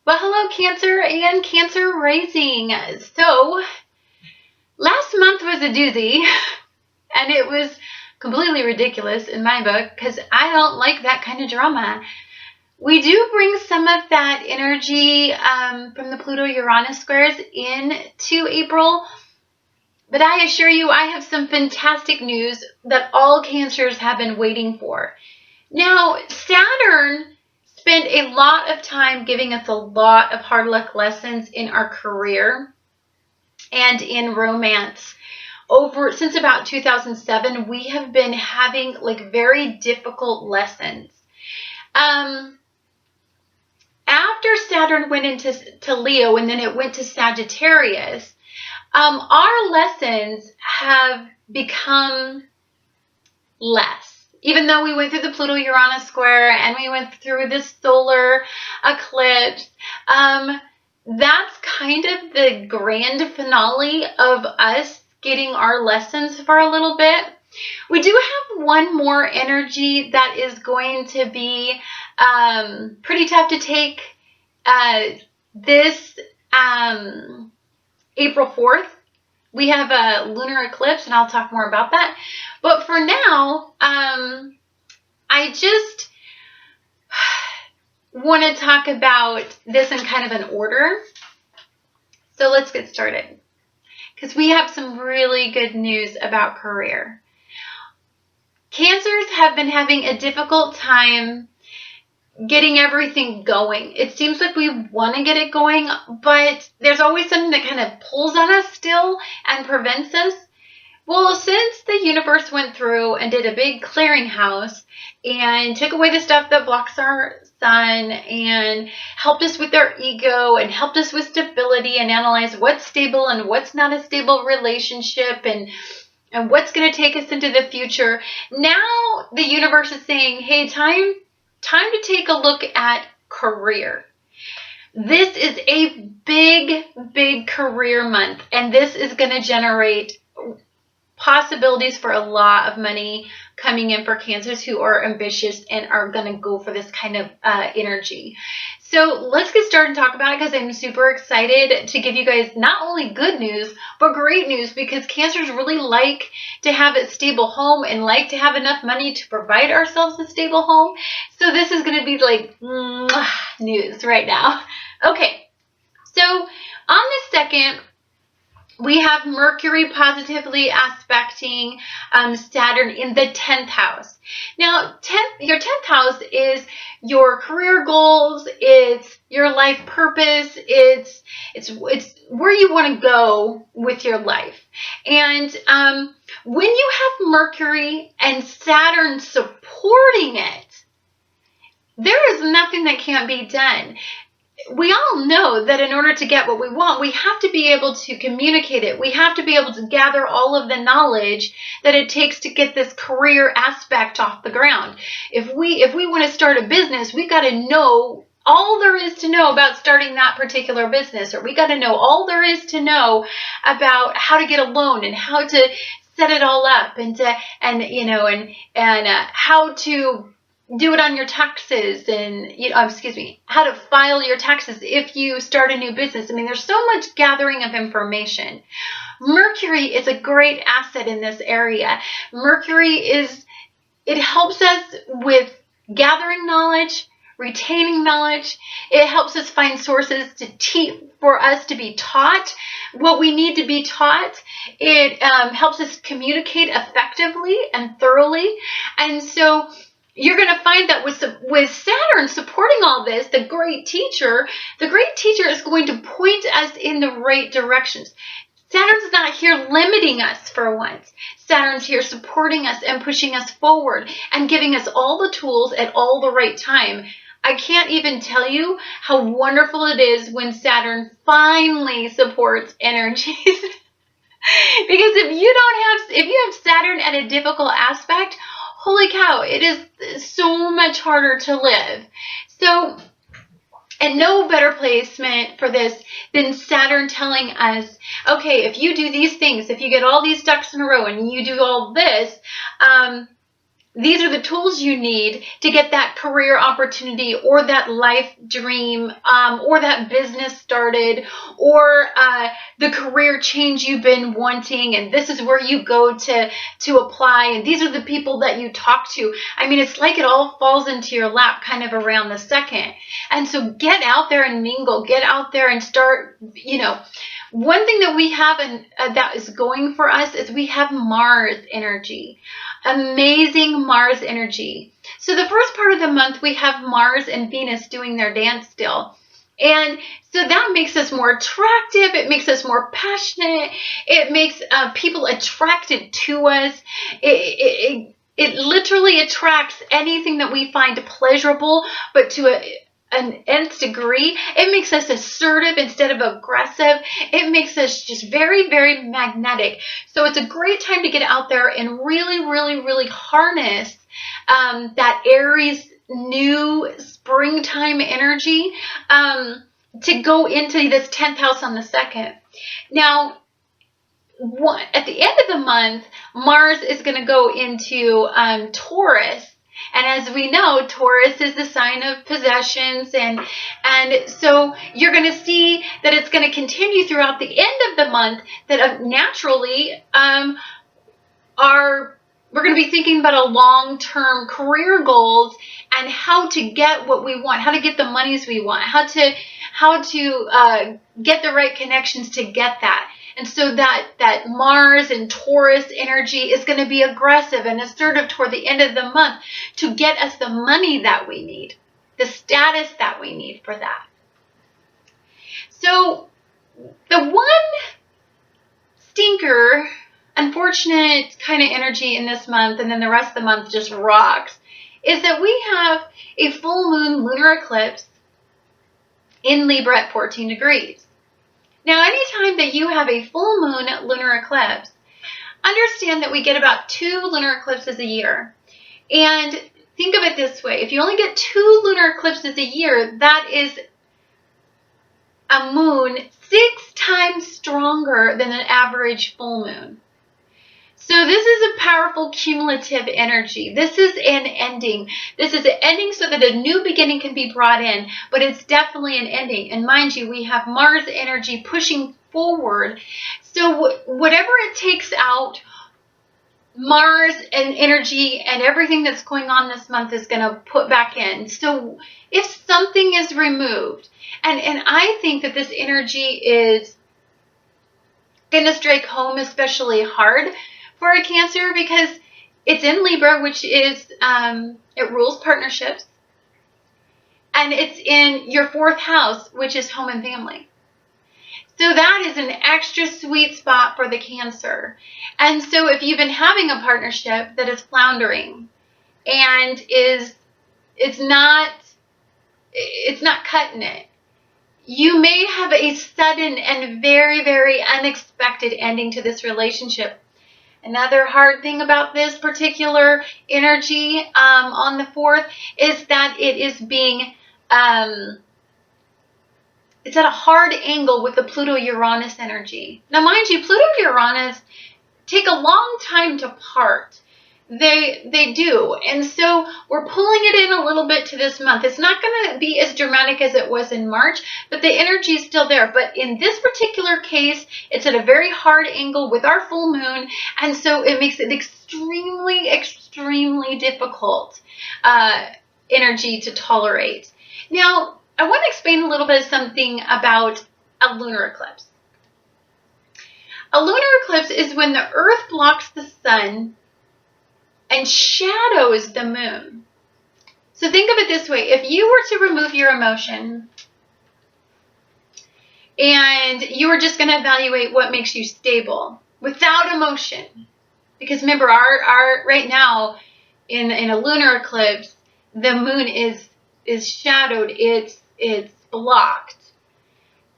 Well, hello, Cancer and Cancer Rising. So, last month was a doozy, and it was completely ridiculous in my book because I don't like that kind of drama. We do bring some of that energy from the Pluto-Uranus squares into April, but I assure you I have some fantastic news that all Cancers have been waiting for. Now, Saturn spent a lot of time giving us a lot of hard luck lessons in our career and in romance. Since about 2007, we have been having very difficult lessons. After Saturn went into Leo and then it went to Sagittarius, our lessons have become less. Even though we went through the Pluto-Uranus square and we went through this solar eclipse, that's kind of the grand finale of us getting our lessons for a little bit. We do have one more energy that is going to be pretty tough to take this April 4th. We have a lunar eclipse, and I'll talk more about that. But for now, I just want to talk about this in kind of an order. So let's get started, because we have some really good news about career. Cancers have been having a difficult time getting everything going. It seems like we want to get it going, but there's always something that kind of pulls on us still and prevents us. Well, since the universe went through and did a big clearinghouse and took away the stuff that blocks our sun and helped us with our ego and helped us with stability and analyze what's stable and what's not a stable relationship and what's going to take us into the future, now the universe is saying, hey, time to take a look at career. This is a big career month, and this is going to generate possibilities for a lot of money coming in for Cancers who are ambitious and are going to go for this kind of energy. So let's get started and talk about it, because I'm super excited to give you guys not only good news, but great news, because Cancers really like to have a stable home and like to have enough money to provide ourselves a stable home. So this is going to be like news right now. Okay, so on the 2nd, we have Mercury positively aspecting Saturn in the 10th house. Now, your 10th house is your career goals, it's your life purpose, it's where you want to go with your life. And when you have Mercury and Saturn supporting it, there is nothing that can't be done. We all know that in order to get what we want, we have to be able to communicate it. We have to be able to gather all of the knowledge that it takes to get this career aspect off the ground. If we want to start a business, we've got to know all there is to know about starting that particular business, or we got to know all there is to know about how to get a loan and how to set it all up and how to do it on your taxes and, how to file your taxes if you start a new business. I mean, there's so much gathering of information. Mercury is a great asset in this area. Mercury it helps us with gathering knowledge, retaining knowledge. It helps us find sources for us to be taught what we need to be taught. It helps us communicate effectively and thoroughly. And so you're going to find that with Saturn supporting all this, the great teacher is going to point us in the right directions. Saturn's not here limiting us for once. Saturn's here supporting us and pushing us forward and giving us all the tools at all the right time. I can't even tell you how wonderful it is when Saturn finally supports energies. Because if you have Saturn at a difficult aspect, holy cow, it is so much harder to live. So, and no better placement for this than Saturn telling us, okay, if you do these things, if you get all these ducks in a row and you do all this, these are the tools you need to get that career opportunity or that life dream, or that business started, or the career change you've been wanting, and this is where you go to apply, and these are the people that you talk to. I mean, it's like it all falls into your lap kind of around the second. And so get out there and mingle, get out there and start, one thing that we have that is going for us is we have Mars energy. Amazing Mars energy. So the first part of the month, we have Mars and Venus doing their dance still. And so that makes us more attractive. It makes us more passionate. It makes people attracted to us. It literally attracts anything that we find pleasurable, but to an nth degree. It makes us assertive instead of aggressive. It makes us just very, very magnetic. So it's a great time to get out there and really, really, really harness that Aries new springtime energy to go into this 10th house on the 2nd. Now, at the end of the month, Mars is going to go into Taurus. And as we know, Taurus is the sign of possessions. And so you're going to see that it's going to continue throughout the end of the month, that naturally we're going to be thinking about a long-term career goals and how to get what we want, how to get the monies we want, how to get the right connections to get that. And so that Mars and Taurus energy is going to be aggressive and assertive toward the end of the month to get us the money that we need, the status that we need for that. So the one stinker, unfortunate kind of energy in this month, and then the rest of the month just rocks, is that we have a full moon lunar eclipse in Libra at 14 degrees. Now, anytime that you have a full moon lunar eclipse, understand that we get about 2 lunar eclipses a year. And think of it this way. If you only get 2 lunar eclipses a year, that is a moon 6 times stronger than an average full moon. So this is a powerful cumulative energy. This is an ending. This is an ending so that a new beginning can be brought in, but it's definitely an ending. And mind you, we have Mars energy pushing forward. So whatever it takes out, Mars and energy and everything that's going on this month is going to put back in. So if something is removed, and I think that this energy is going to strike home especially hard for a Cancer, because it's in Libra, which is, it rules partnerships. And it's in your 4th house, which is home and family. So that is an extra sweet spot for the Cancer. And so if you've been having a partnership that is floundering and it's not cutting it, you may have a sudden and very, very unexpected ending to this relationship. Another hard thing about this particular energy on the 4th is that it is being, it's at a hard angle with the Pluto-Uranus energy. Now, mind you, Pluto-Uranus take a long time to part. They do. And so we're pulling it in a little bit to this month. It's not going to be as dramatic as it was in March, but the energy is still there. But in this particular case, it's at a very hard angle with our full moon. And so it makes it extremely, extremely difficult energy to tolerate. Now, I want to explain a little bit of something about a lunar eclipse. A lunar eclipse is when the Earth blocks the sun and shadows the moon. So think of it this way. If you were to remove your emotion and you were just going to evaluate what makes you stable without emotion, because remember, our right now in a lunar eclipse, the moon is shadowed, it's blocked.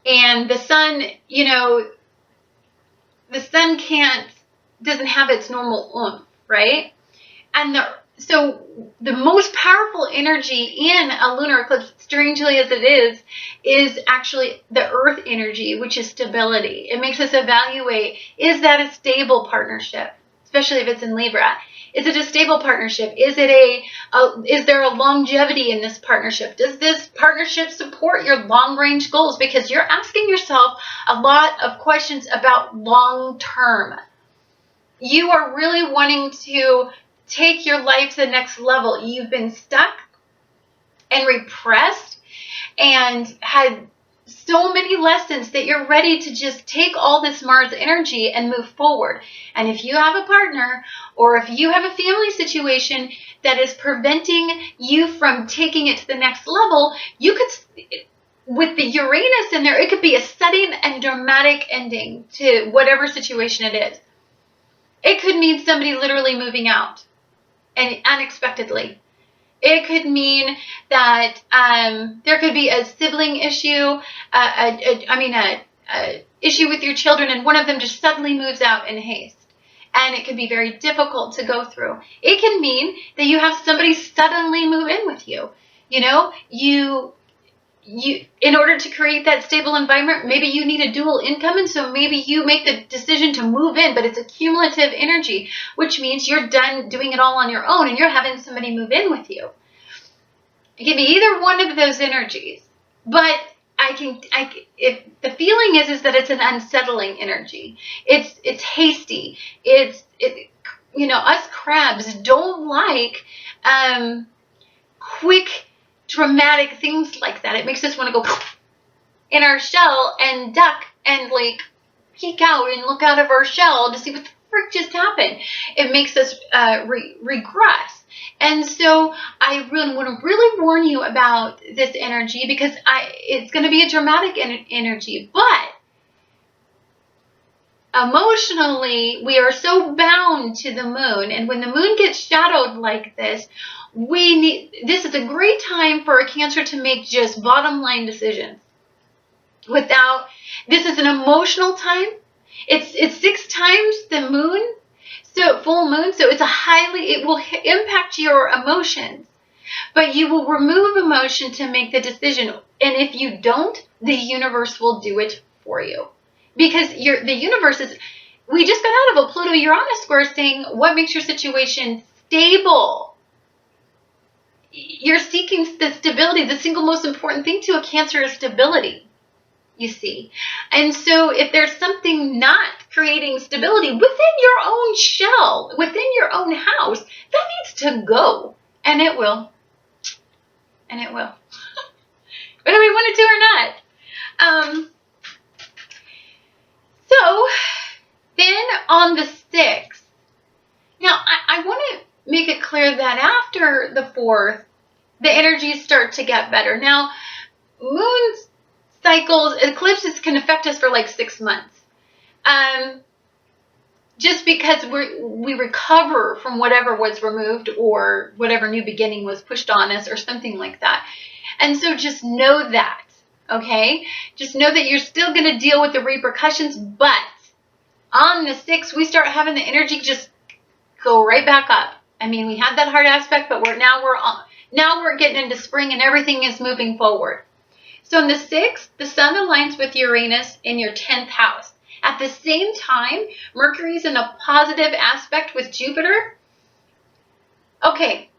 And the sun, the sun doesn't have its normal oomph, right? And so the most powerful energy in a lunar eclipse, strangely as it is actually the Earth energy, which is stability. It makes us evaluate, is that a stable partnership? Especially if it's in Libra. Is it a stable partnership? Is there a longevity in this partnership? Does this partnership support your long-range goals? Because you're asking yourself a lot of questions about long-term. You are really wanting to take your life to the next level. You've been stuck and repressed and had so many lessons that you're ready to just take all this Mars energy and move forward. And if you have a partner or if you have a family situation that is preventing you from taking it to the next level, you could, with the Uranus in there, it could be a sudden and dramatic ending to whatever situation it is. It could mean somebody literally moving out and unexpectedly. It could mean that there could be a sibling issue, a issue with your children, and one of them just suddenly moves out in haste. And it can be very difficult to go through. It can mean that you have somebody suddenly move in with you. You know, you in order to create that stable environment, maybe you need a dual income, and so maybe you make the decision to move in, but it's a cumulative energy, which means you're done doing it all on your own and you're having somebody move in with you. It can be either one of those energies, but if the feeling is that it's an unsettling energy. It's hasty. Us crabs don't like quick, dramatic things like that. It makes us want to go in our shell and duck and like peek out and look out of our shell to see what the frick just happened. It makes us regress. And so I really want to really warn you about this energy because it's going to be a dramatic energy, but emotionally, we are so bound to the moon, and when the moon gets shadowed like this, this is a great time for a Cancer to make just bottom line decisions. This is an emotional time. It's 6 times the moon, so full moon, so it will impact your emotions, but you will remove emotion to make the decision, and if you don't, the universe will do it for you. Because the universe we just got out of a Pluto-Uranus square saying, what makes your situation stable? You're seeking the stability. The single most important thing to a Cancer is stability, you see. And so if there's something not creating stability within your own shell, within your own house, that needs to go. And it will. And it will. Whether we want it to or not. So then on the 6th, now I want to make it clear that after the 4th, the energies start to get better. Now, moon cycles, eclipses can affect us for like 6 months. Just because we recover from whatever was removed or whatever new beginning was pushed on us or something like that. And so just know that. Okay, just know that you're still going to deal with the repercussions, but on the 6th, we start having the energy just go right back up. I mean, we had that hard aspect, but now we're getting into spring and everything is moving forward. So on the 6th, the sun aligns with Uranus in your 10th house. At the same time, Mercury's in a positive aspect with Jupiter. Okay,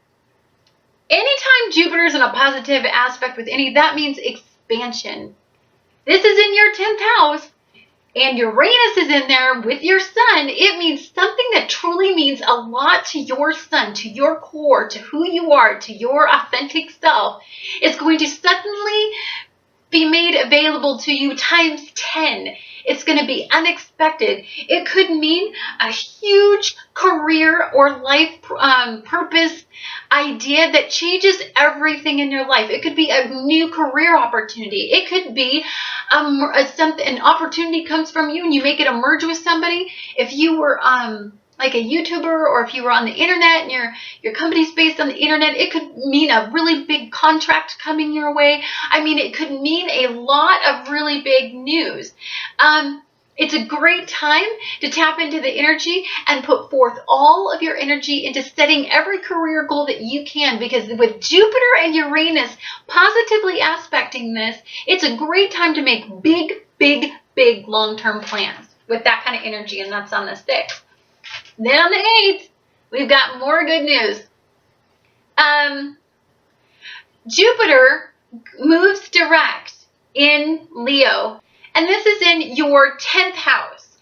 anytime Jupiter's in a positive aspect with that means expansion. This is in your 10th house, and Uranus is in there with your sun. It means something that truly means a lot to your sun, to your core, to who you are, to your authentic self. It's going to suddenly be made available to you times 10. It's going to be unexpected. It could mean a huge career or life purpose idea that changes everything in your life. It could be a new career opportunity. It could be an opportunity comes from you and you make it emerge with somebody. If you were like a YouTuber, or if you were on the internet and your company's based on the internet, it could mean a really big contract coming your way. I mean, it could mean a lot of really big news. It's a great time to tap into the energy and put forth all of your energy into setting every career goal that you can, because with Jupiter and Uranus positively aspecting this, it's a great time to make big, big, big long-term plans with that kind of energy, and that's on the 6th. Then on the 8th, we've got more good news. Jupiter moves direct in Leo, and this is in your 10th house.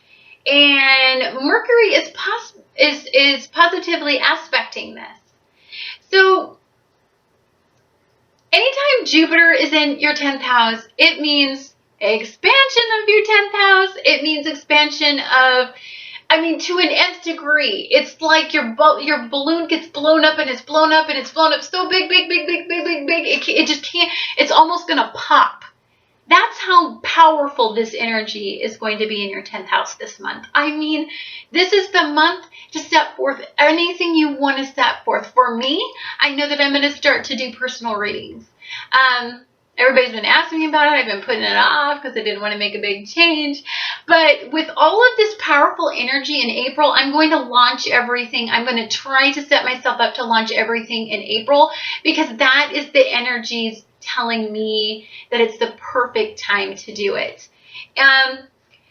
And Mercury is positively aspecting this. So anytime Jupiter is in your 10th house, it means expansion of your 10th house. It means expansion of, to an nth degree. It's like your balloon gets blown up and it's blown up and it's blown up so big. It just can't, it's almost going to pop. That's how powerful this energy is going to be in your 10th house this month. This is the month to set forth anything you want to set forth. For me, I know that I'm going to start to do personal readings. Everybody's been asking me about it. I've been putting it off because I didn't want to make a big change. But with all of this powerful energy in April, I'm going to launch everything. I'm going to try to set myself up to launch everything in April, because that is the energies telling me that it's the perfect time to do it.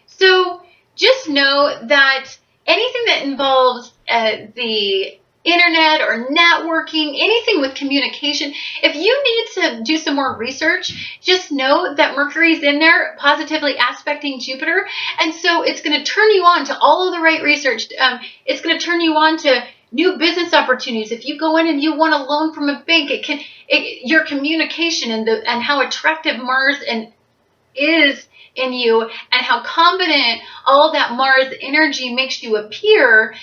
So just know that anything that involves the internet or networking, anything with communication, if you need to do some more research, just know that Mercury's in there positively aspecting Jupiter, and so it's going to turn you on to all of the right research. It's going to turn you on to new business opportunities. If you go in and you want a loan from a bank, your communication and how attractive Mars is in you, and how confident all that Mars energy makes you appear,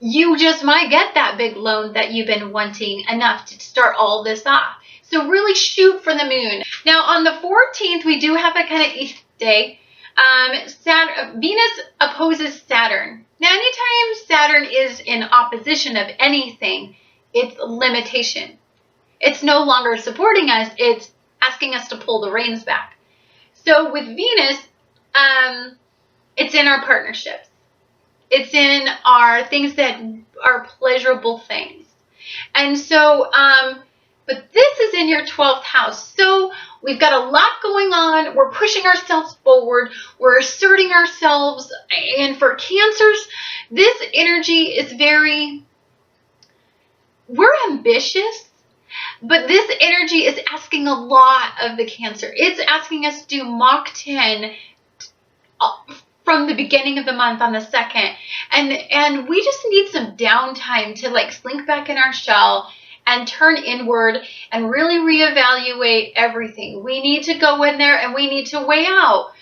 you just might get that big loan that you've been wanting enough to start all this off. So really shoot for the moon. Now on the 14th, we do have a kind of East day. Venus opposes Saturn. Now anytime Saturn is in opposition of anything, it's limitation. It's no longer supporting us, it's asking us to pull the reins back. So with Venus, it's in our partnerships. It's in our things that are pleasurable things. And so, but this is in your 12th house. So we've got a lot going on. We're pushing ourselves forward. We're asserting ourselves. And for Cancers, this energy is we're ambitious, but this energy is asking a lot of the Cancer. It's asking us to do Mach 10 from the beginning of the month on the 2nd. And we just need some downtime to slink back in our shell and turn inward and really reevaluate everything. We need to go in there and we need to weigh out,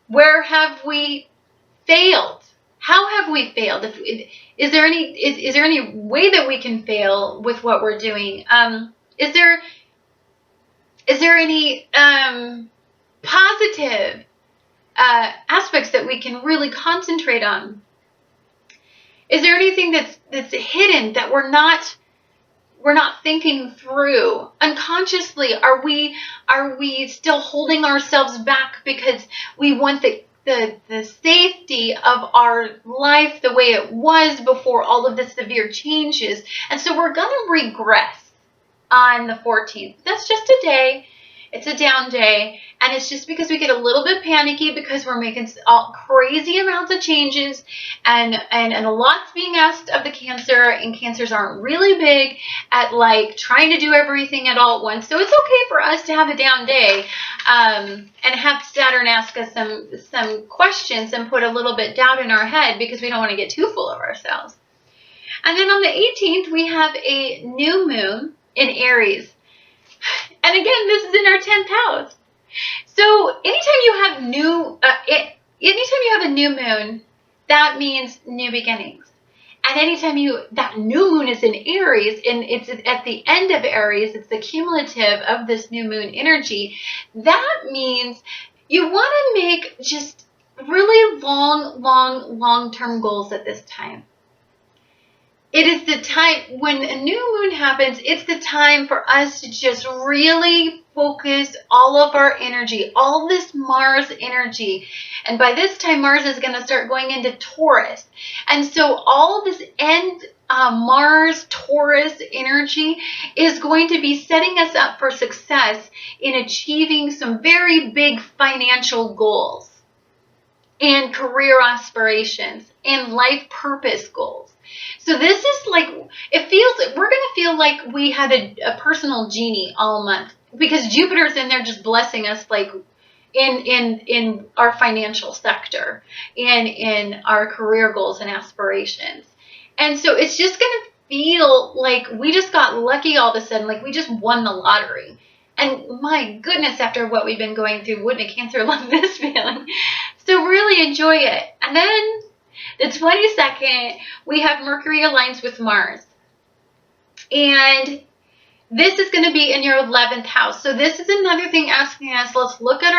where have we failed? How have we failed? Is there any way that we can fail with what we're doing? Is there any positive aspects that we can really concentrate on? Is there anything that's hidden that we're not thinking through unconsciously? Are we still holding ourselves back because we want the safety of our life the way it was before all of the severe changes? And so we're going to regress on the 14th. That's just a day. It's a down day, and it's just because we get a little bit panicky because we're making crazy amounts of changes, and a lot's being asked of the Cancer, and Cancers aren't really big at trying to do everything at all at once. So it's okay for us to have a down day, and have Saturn ask us some questions and put a little bit doubt in our head because we don't want to get too full of ourselves. And then on the 18th, we have a new moon in Aries. And again, this is in our 10th house. So anytime you have a new moon, that means new beginnings. And anytime that new moon is in Aries, and it's at the end of Aries, it's the cumulative of this new moon energy, that means you want to make just really long-term goals at this time. It is the time when a new moon happens, it's the time for us to just really focus all of our energy, all this Mars energy. And by this time, Mars is going to start going into Taurus. And so all this Mars Taurus energy is going to be setting us up for success in achieving some very big financial goals and career aspirations and life purpose goals. So this is like, we're going to feel like we had a personal genie all month because Jupiter's in there just blessing us like in our financial sector and in our career goals and aspirations. And so it's just going to feel like we just got lucky all of a sudden, like we just won the lottery. And my goodness, after what we've been going through, wouldn't a Cancer love this feeling? So really enjoy it. And then the 22nd, we have Mercury aligns with Mars. And this is going to be in your 11th house. So this is another thing asking us, let's look at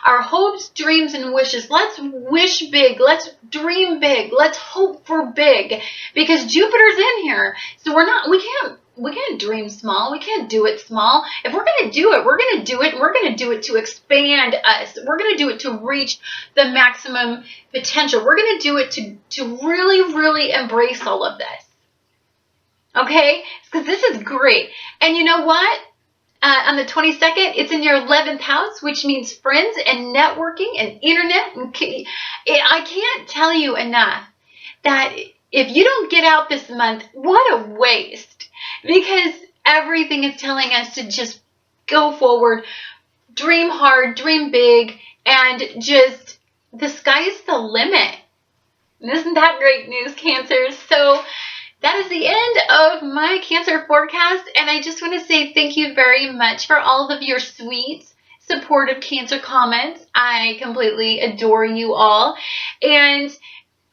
our hopes, dreams, and wishes. Let's wish big. Let's dream big. Let's hope for big. Because Jupiter's in here. So we can't dream small. We can't do it small. If we're going to do it, we're going to do it. And we're going to do it to expand us. We're going to do it to reach the maximum potential. We're going to do it to really, really embrace all of this. Okay? Because this is great. And you know what? On the 22nd, it's in your 11th house, which means friends and networking and internet. I can't tell you enough that if you don't get out this month, what a waste. Because everything is telling us to just go forward, dream hard, dream big, and just the sky is the limit. And isn't that great news, Cancers? So that is the end of my Cancer forecast, and I just want to say thank you very much for all of your sweet, supportive Cancer comments. I completely adore you all, and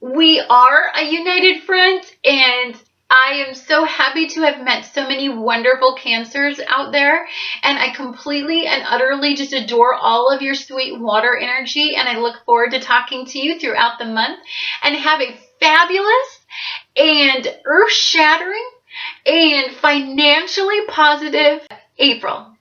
we are a united front, and I am so happy to have met so many wonderful Cancers out there, and I completely and utterly just adore all of your sweet water energy, and I look forward to talking to you throughout the month, and have a fabulous and earth-shattering and financially positive April.